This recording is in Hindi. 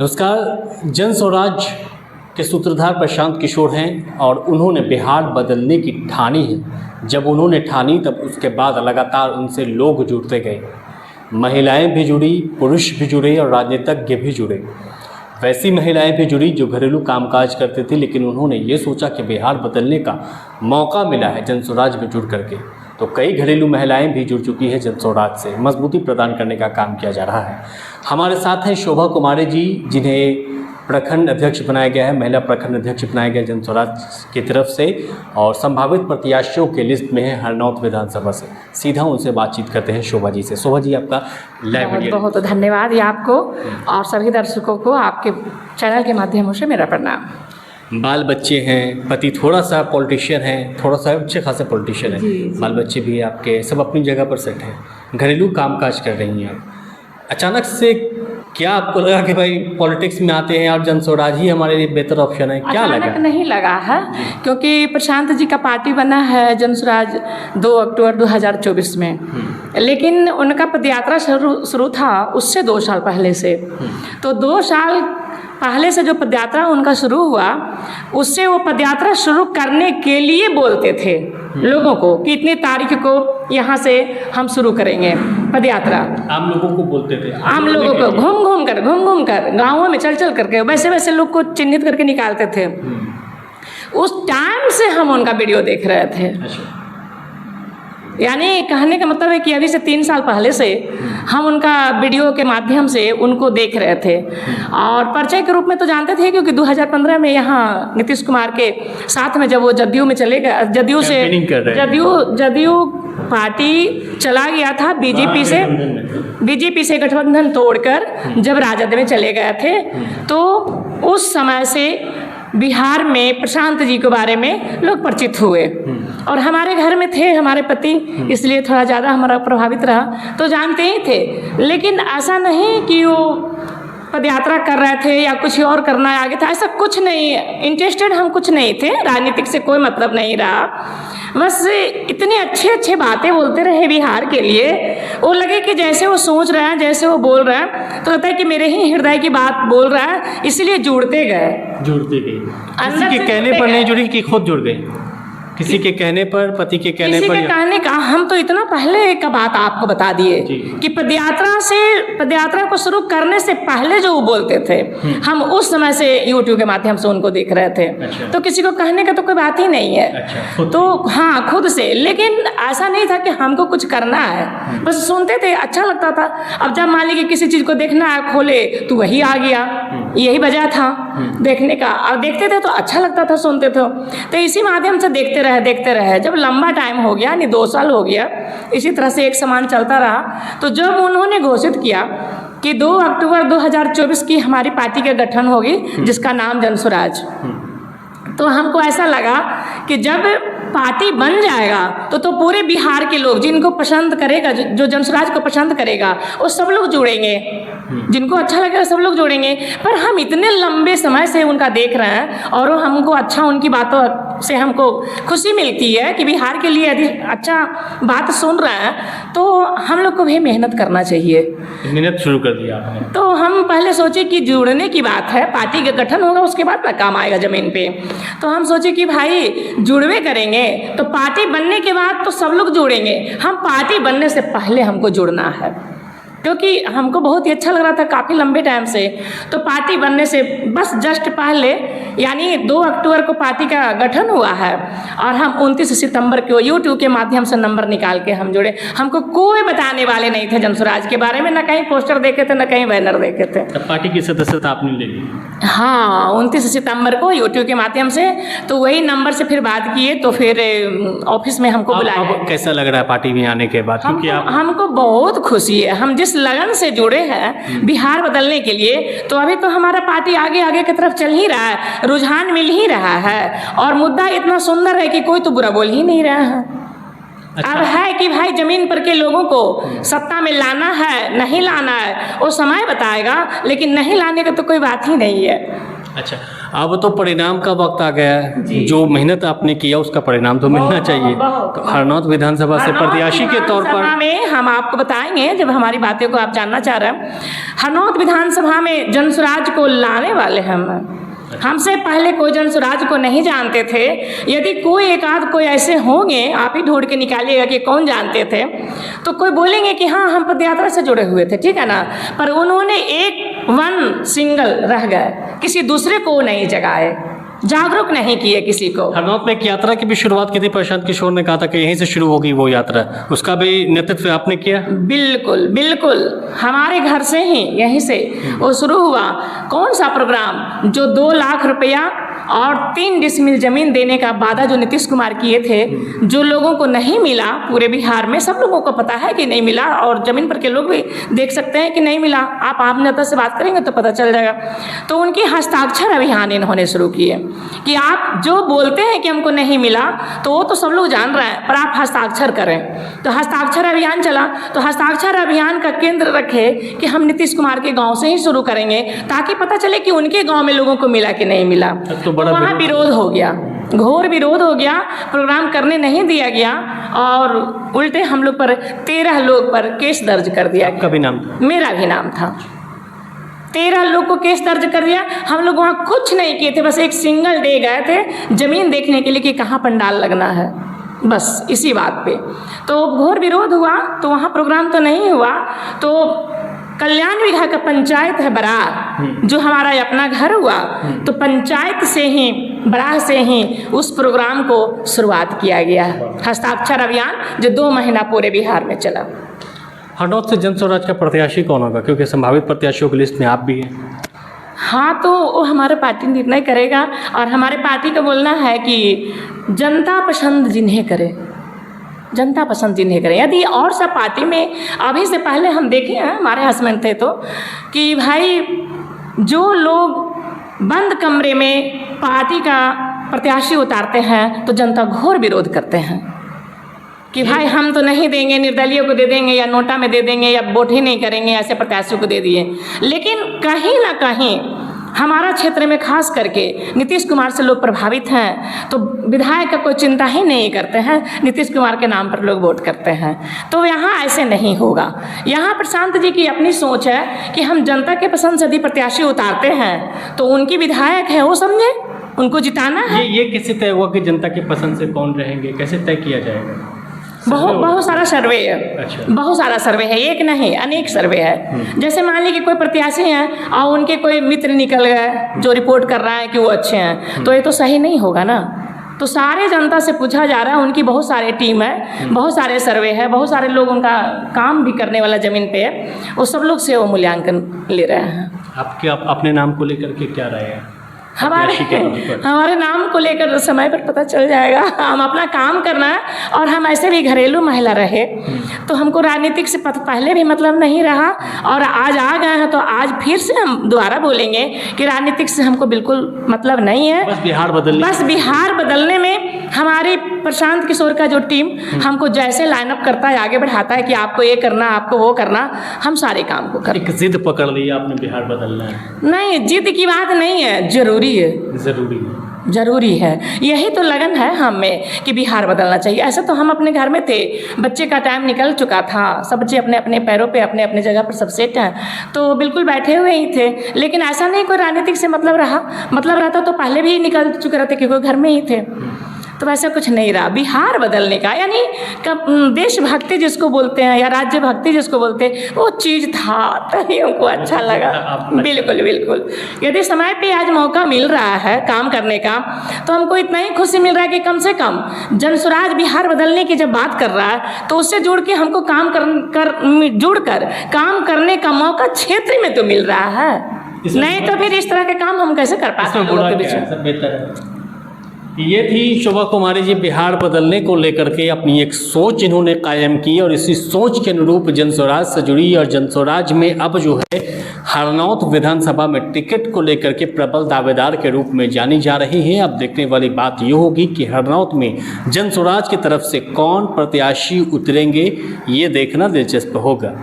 नमस्कार। जन स्वराज के सूत्रधार प्रशांत किशोर हैं और उन्होंने बिहार बदलने की ठानी है। जब उन्होंने ठानी तब उसके बाद लगातार उनसे लोग जुड़ते गए, महिलाएं भी जुड़ी, पुरुष भी जुड़े और राजनीतिज्ञ भी जुड़े। वैसी महिलाएं भी जुड़ी जो घरेलू कामकाज करते थे, लेकिन उन्होंने ये सोचा कि बिहार बदलने का मौका मिला है जन स्वराज में जुड़ करके। तो कई घरेलू महिलाएं भी जुड़ चुकी हैं जन स्वराज से, मजबूती प्रदान करने का काम किया जा रहा है। हमारे साथ हैं शोभा कुमारी जी, जिन्हें प्रखंड अध्यक्ष बनाया गया है, महिला प्रखंड अध्यक्ष बनाया गया जन स्वराज की तरफ से, और संभावित प्रत्याशियों के लिस्ट में है हरनौत विधानसभा से। सीधा उनसे बातचीत करते हैं शोभा जी से। शोभा जी, आपका लाइव वीडियो बहुत बहुत धन्यवाद आपको और सभी दर्शकों को आपके चैनल के माध्यम से मेरा प्रणाम। बाल बच्चे हैं, पति थोड़ा सा पॉलिटिशियन है, थोड़ा सा अच्छे खासे पॉलिटिशियन है, बाल बच्चे भी आपके सब अपनी जगह पर सेट हैं, घरेलू कामकाज कर रही हैं। अचानक से क्या आपको लगा कि भाई पॉलिटिक्स में आते हैं और जन स्वराज ही हमारे लिए बेहतर ऑप्शन है? क्या लगा? अचानक नहीं लगा है, क्योंकि प्रशांत जी का पार्टी बना है जन स्वराज 2 अक्टूबर 2024 में, लेकिन उनका पदयात्रा शुरू था उससे 2 साल पहले से। तो 2 साल पहले से जो पदयात्रा उनका शुरू हुआ, उससे वो पदयात्रा शुरू करने के लिए बोलते थे लोगों को कि इतनी तारीख को यहाँ से हम शुरू करेंगे पदयात्रा। आम लोगों को बोलते थे, आम लोगों को घूम घूम कर गाँवों में चल करके वैसे लोग को चिन्हित करके निकालते थे। उस टाइम से हम उनका वीडियो देख रहे थे। यानी कहने का मतलब है कि अभी से 3 साल पहले से हम उनका वीडियो के माध्यम से उनको देख रहे थे। और परिचय के रूप में तो जानते थे, क्योंकि 2015 में यहाँ नीतीश कुमार के साथ में जब वो जदयू में चले गए, जदयू पार्टी चला गया था बीजेपी से गठबंधन तोड़कर जब राजद में चले गए थे, तो उस समय से बिहार में प्रशांत जी के बारे में लोग परिचित हुए। और हमारे घर में थे हमारे पति, इसलिए थोड़ा ज़्यादा हमारा प्रभावित रहा, तो जानते ही थे। लेकिन ऐसा नहीं कि वो पदयात्रा कर रहे थे या कुछ और करना आगे था, ऐसा कुछ नहीं। इंटरेस्टेड हम कुछ नहीं थे, राजनीतिक से कोई मतलब नहीं रहा। बस इतनी अच्छे बातें बोलते रहे बिहार के लिए, वो लगे कि जैसे वो सोच रहे हैं, जैसे वो बोल रहे हैं, तो लगता है कि मेरे ही हृदय की बात बोल रहा है, इसलिए जुड़ते गए। किसी के कहने पर नहीं जुड़ी कि खुद जुड़ गई? किसी के कहने पर, पति के कहने पर? किसी के कहने का हम तो इतना पहले का बात आपको बता दिए कि पदयात्रा को शुरू करने से पहले जो वो बोलते थे, हम उस समय से यूट्यूब के माध्यम से उनको देख रहे थे। तो किसी को कहने का तो कोई बात ही नहीं है। तो हाँ, खुद से। लेकिन ऐसा नहीं था कि हमको कुछ करना है, बस सुनते थे, अच्छा लगता था। अब जब मान लीजिए किसी चीज़ को देखना है, खोले तो वही आ गया, यही वजह था देखने का। और देखते थे तो अच्छा लगता था, सुनते थे, तो इसी माध्यम से देखते रहे। जब लंबा टाइम हो गया, यानी 2 साल हो गया, इसी तरह से एक समान चलता रहा। तो जब उन्होंने घोषित किया कि 2 अक्टूबर 2024 की हमारी पार्टी का गठन होगी, जिसका नाम जन स्वराज, तो हमको ऐसा लगा कि जब पार्टी बन जाएगा तो पूरे बिहार के लोग जिनको पसंद करेगा, जो जन स्वराज को पसंद करेगा, वो सब लोग जुड़ेंगे, जिनको अच्छा लगेगा सब लोग जुड़ेंगे। पर हम इतने लंबे समय से उनका देख रहे हैं और हमको अच्छा, उनकी बातों से हमको खुशी मिलती है कि बिहार के लिए यदि अच्छा बात सुन रहे हैं, तो हम लोग को भी मेहनत करना चाहिए। मेहनत शुरू कर दिया आपने? तो हम पहले सोचे कि जुड़ने की बात है, पार्टी का गठन होगा, उसके बाद ना काम आएगा ज़मीन पे। तो हम सोचे कि भाई जुड़वे करेंगे तो पार्टी बनने के बाद तो सब लोग जुड़ेंगे, हम पार्टी बनने से पहले हमको जुड़ना है, क्योंकि हमको बहुत ही अच्छा लग रहा था काफ़ी लंबे टाइम से। तो पार्टी बनने से बस जस्ट पहले, यानी 2 अक्टूबर को पार्टी का गठन हुआ है और हम 29 सितंबर को यूट्यूब के माध्यम से नंबर निकाल के हम जुड़े। हमको कोई बताने वाले नहीं थे जन स्वराज के बारे में, न कहीं पोस्टर देखे थे, न कहीं बैनर देखे थे। तब पार्टी की सदस्यता आपने ले ली? हाँ, 29 सितंबर को यूट्यूब के माध्यम से। तो वही नंबर से फिर बात किए, तो फिर ऑफिस में हमको बुलाया। अब कैसा लग रहा है पार्टी में आने के बाद? क्योंकि हमको बहुत खुशी है, हम जिस लगन से जुड़े हैं बिहार बदलने के लिए, तो अभी तो हमारा पार्टी आगे की तरफ चल ही रहा है, रुझान मिल ही रहा है, और मुद्दा इतना सुंदर है कि कोई तो बुरा बोल ही नहीं रहा है। अच्छा। अब है कि भाई जमीन पर के लोगों को सत्ता में लाना है, नहीं लाना है, वो समय बताएगा, लेकिन नहीं लाने का तो कोई बात ही नहीं है। अच्छा, अब तो परिणाम का वक्त आ गया है, जो मेहनत आपने किया उसका परिणाम तो मिलना चाहिए। तो हरनौत विधानसभा से प्रत्याशी के तौर पर में हम आपको बताएंगे, जब हमारी बातें को आप जानना चाह रहे हैं, हरनौत विधानसभा में जनसुराज को लाने वाले हम। हमसे पहले कोई जनसुराज को नहीं जानते थे। यदि कोई एक आध कोई ऐसे होंगे, आप ही ढूंढ के निकालिएगा कि कौन जानते थे, तो कोई बोलेंगे कि हाँ हम पदयात्रा से जुड़े हुए थे, ठीक है ना, पर उन्होंने एक वन सिंगल रह गए, किसी दूसरे को नहीं जगाए, जागरूक नहीं किए किसी को। हरनौत में एक यात्रा की भी शुरुआत की थी, प्रशांत किशोर ने कहा था कि यहीं से शुरू होगी वो यात्रा, उसका भी नेतृत्व आपने किया? बिल्कुल बिल्कुल, हमारे घर से ही, यहीं से वो शुरू हुआ। कौन सा प्रोग्राम जो 2 लाख रुपया और 3 डिसमिल जमीन देने का वादा जो नीतीश कुमार किए थे, जो लोगों को नहीं मिला, पूरे बिहार में सब लोगों को पता है कि नहीं मिला, और जमीन पर के लोग भी देख सकते हैं कि नहीं मिला। आप आम जनता से बात करेंगे तो पता चल जाएगा। तो उनकी हस्ताक्षर अभियान इन्होंने शुरू किए कि आप जो बोलते हैं कि हमको नहीं मिला, तो वो तो सब लोग जान रहे हैं, पर आप हस्ताक्षर करें। तो हस्ताक्षर अभियान चला। तो हस्ताक्षर अभियान का केंद्र रखे कि हम नीतीश कुमार के गांव से ही शुरू करेंगे, ताकि पता चले कि उनके गांव में लोगों को मिला कि नहीं मिला। तो वहाँ विरोध हो गया, घोर विरोध हो गया, प्रोग्राम करने नहीं दिया गया, और उल्टे हम लोग पर 13 लोग पर केस दर्ज कर दिया। आपका भी नाम था? मेरा भी नाम था। 13 लोग को केस दर्ज कर दिया। हम लोग वहाँ कुछ नहीं किए थे, बस एक सिंगल डे गए थे जमीन देखने के लिए कि कहाँ पंडाल लगना है, बस इसी बात पे। तो घोर विरोध हुआ, तो वहाँ प्रोग्राम तो नहीं हुआ। तो कल्याण विघा का पंचायत है बराह, जो हमारा अपना घर हुआ, तो पंचायत से ही, बराह से ही उस प्रोग्राम को शुरुआत किया गया, हस्ताक्षर अभियान, जो 2 महीना पूरे बिहार में चला। हरनौत से जनस्वराज का प्रत्याशी कौन होगा, क्योंकि संभावित प्रत्याशियों की लिस्ट में आप भी हैं? हाँ, तो वो हमारे पार्टी निर्णय करेगा, और हमारे पार्टी का बोलना है कि जनता पसंद जिन्हें करे, जनता पसंद जिन्हें करे। यदि और सब पार्टी में अभी से पहले हम देखे हैं, हमारे हस्बैंड थे, तो कि भाई जो लोग बंद कमरे में पार्टी का प्रत्याशी उतारते हैं, तो जनता घोर विरोध करते हैं कि भाई हम तो नहीं देंगे, निर्दलीय को दे देंगे, या नोटा में दे देंगे, या वोट ही नहीं करेंगे, ऐसे प्रत्याशियों को दे दिए। लेकिन कहीं ना कहीं हमारा क्षेत्र में खास करके नीतीश कुमार से लोग प्रभावित हैं, तो विधायक का कोई चिंता ही नहीं करते हैं, नीतीश कुमार के नाम पर लोग वोट करते हैं। तो यहाँ ऐसे नहीं होगा। यहाँ प्रशांत जी की अपनी सोच है कि हम जनता के पसंद से यदि प्रत्याशी उतारते हैं, तो उनकी विधायक है वो समझे, उनको जिताना है। ये कैसे तय हुआ कि जनता के पसंद से कौन रहेंगे, कैसे तय किया जाएगा? बहुत सारा सर्वे है। अच्छा। बहुत सारा सर्वे है, एक नहीं अनेक सर्वे है। जैसे मान लीजिए कि कोई प्रत्याशी हैं और उनके कोई मित्र निकल गए जो रिपोर्ट कर रहा है कि वो अच्छे हैं, तो ये तो सही नहीं होगा ना। तो सारे जनता से पूछा जा रहा है, उनकी बहुत सारे टीम है, बहुत सारे सर्वे है, बहुत सारे लोग उनका काम भी करने वाला ज़मीन पे है, वो सब लोग से वो मूल्यांकन ले रहे हैं। आपके अपने नाम को लेकर के क्या राय है? हमारे नाम को लेकर समय पर पता चल जाएगा। हम अपना काम करना है, और हम ऐसे भी घरेलू महिला रहे, तो हमको राजनीतिक से पहले भी मतलब नहीं रहा, और आज आ गए हैं, तो आज फिर से हम दोबारा बोलेंगे कि राजनीतिक से हमको बिल्कुल मतलब नहीं है। बस बिहार बदलने में हमारे प्रशांत किशोर का जो टीम हमको जैसे लाइनअप करता है, आगे बढ़ाता है कि आपको ये करना, आपको वो करना, हम सारे काम को करते हैं। एक जिद पकड़ ली आपने, बिहार बदलना है? नहीं, जिद की बात नहीं है, जरूरी है। यही तो लगन है हम में कि बिहार बदलना चाहिए। ऐसा तो हम अपने घर में थे, बच्चे का टाइम निकल चुका था, सब बच्चे अपने अपने पैरों पे, अपने अपने जगह पर सब सेट हैं, तो बिल्कुल बैठे हुए ही थे। लेकिन ऐसा नहीं कोई राजनीतिक से मतलब रहता तो पहले भी निकल चुके रहते, क्योंकि घर में ही थे। तो वैसा कुछ नहीं रहा। बिहार बदलने का यानी देशभक्ति जिसको बोलते हैं, या राज्य भक्ति जिसको बोलते हैं, वो चीज़ था, तभी हमको अच्छा लगा। बिल्कुल बिल्कुल। यदि समय पे आज मौका मिल रहा है काम करने का, तो हमको इतना ही खुशी मिल रहा है कि कम से कम जनसुराज बिहार बदलने की जब बात कर रहा है, तो उससे जुड़ के हमको जुड़कर काम करने का मौका क्षेत्र में तो मिल रहा है। नहीं तो फिर इस तरह के काम हम कैसे कर पाते हैं लोगों के बीच। ये थी शोभा कुमारी जी, बिहार बदलने को लेकर के अपनी एक सोच इन्होंने कायम की, और इसी सोच के अनुरूप जनस्वराज से जुड़ी, और जनस्वराज में अब जो है हरनौत विधानसभा में टिकट को लेकर के प्रबल दावेदार के रूप में जानी जा रही है। अब देखने वाली बात ये होगी कि हरनौत में जनस्वराज की तरफ से कौन प्रत्याशी उतरेंगे, ये देखना दिलचस्प होगा।